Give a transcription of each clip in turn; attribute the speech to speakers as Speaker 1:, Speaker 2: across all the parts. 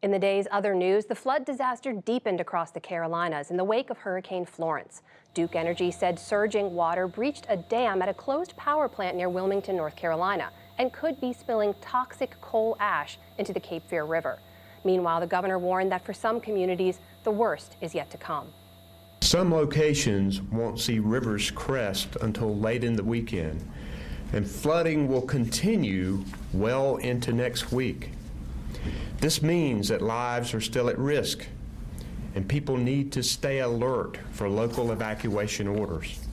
Speaker 1: In the day's other news, the flood disaster deepened across the Carolinas in the wake of Hurricane Florence. Duke Energy said surging water breached a dam at a closed power plant near Wilmington, North Carolina, and could be spilling toxic coal ash into the Cape Fear River. Meanwhile, the governor warned that for some communities, the worst is yet to come.
Speaker 2: Some locations won't see rivers crest until late in the weekend, and flooding will continue well into next week. This means that lives are still at risk, and people need to stay alert for local evacuation orders.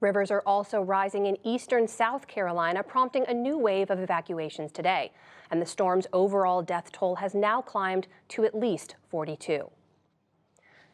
Speaker 1: Rivers are also rising in eastern South Carolina, prompting a new wave of evacuations today. And the storm's overall death toll has now climbed to at least 42.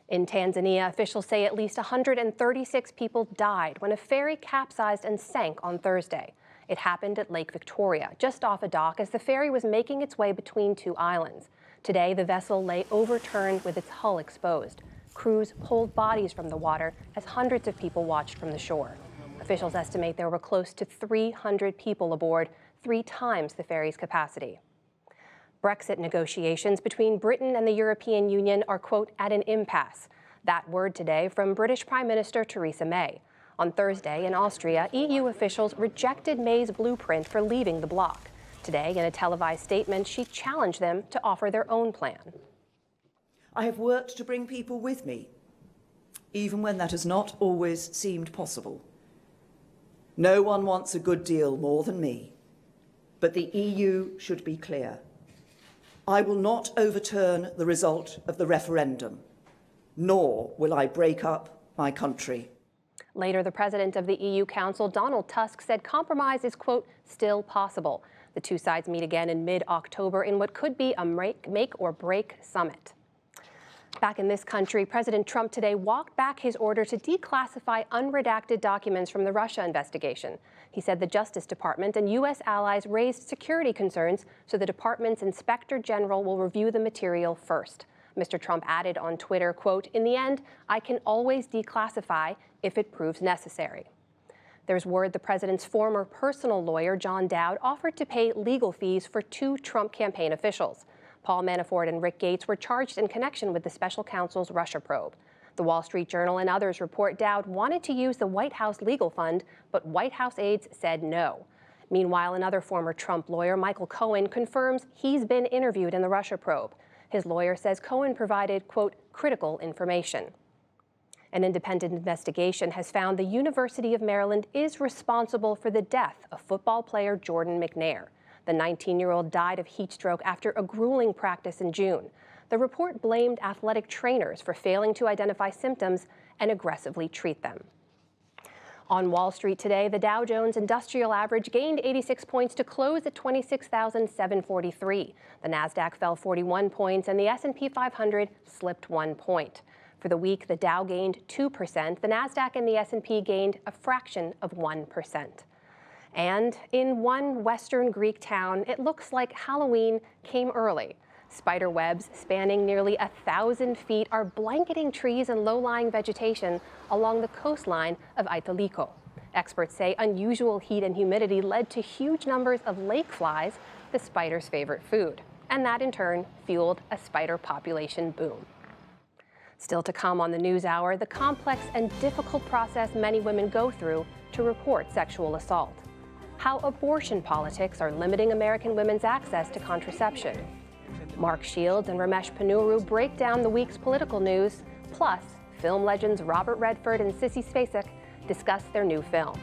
Speaker 1: In Tanzania, officials say at least 136 people died when a ferry capsized and sank on Thursday. It happened at Lake Victoria, just off a dock, as the ferry was making its way between two islands. Today, the vessel lay overturned with its hull exposed. Crews pulled bodies from the water as hundreds of people watched from the shore. Officials estimate there were close to 300 people aboard, 3 times the ferry's capacity. Brexit negotiations between Britain and the European Union are, quote, at an impasse. That word today from British Prime Minister Theresa May. On Thursday in Austria, EU officials rejected May's blueprint for leaving the bloc. Today, in a televised statement, she challenged them to offer their own plan.
Speaker 3: I have worked to bring people with me, even when that has not always seemed possible. No one wants a good deal more than me, but the EU should be clear. I will not overturn the result of the referendum, nor will I break up my country.
Speaker 1: Later, the president of the EU Council, Donald Tusk, said compromise is, quote, still possible. The two sides meet again in mid-October in what could be a make or break summit. Back in this country, President Trump today walked back his order to declassify unredacted documents from the Russia investigation. He said the Justice Department and U.S. allies raised security concerns, so the department's inspector general will review the material first. Mr. Trump added on Twitter, quote, in the end, I can always declassify if it proves necessary. There's word the president's former personal lawyer, John Dowd, offered to pay legal fees for 2 Trump campaign officials. Paul Manafort and Rick Gates were charged in connection with the special counsel's Russia probe. The Wall Street Journal and others report Dowd wanted to use the White House legal fund, but White House aides said no. Meanwhile, another former Trump lawyer, Michael Cohen, confirms he's been interviewed in the Russia probe. His lawyer says Cohen provided, quote, critical information. An independent investigation has found the University of Maryland is responsible for the death of football player Jordan McNair. The 19-year-old died of heat stroke after a grueling practice in June. The report blamed athletic trainers for failing to identify symptoms and aggressively treat them. On Wall Street today, the Dow Jones Industrial Average gained 86 points to close at 26,743. The Nasdaq fell 41 points and the S&P 500 slipped 1 point. For the week, the Dow gained 2%, the Nasdaq and the S&P gained a fraction of 1%. And in one Western Greek town, it looks like Halloween came early. Spider webs spanning nearly 1,000 feet are blanketing trees and low-lying vegetation along the coastline of Italiko. Experts say unusual heat and humidity led to huge numbers of lake flies, the spider's favorite food. And that in turn fueled a spider population boom. Still to come on the NewsHour, the complex and difficult process many women go through to report sexual assault. How abortion politics are limiting American women's access to contraception. Mark Shields and Ramesh Ponnuru break down the week's political news. Plus, film legends Robert Redford and Sissy Spacek discuss their new film.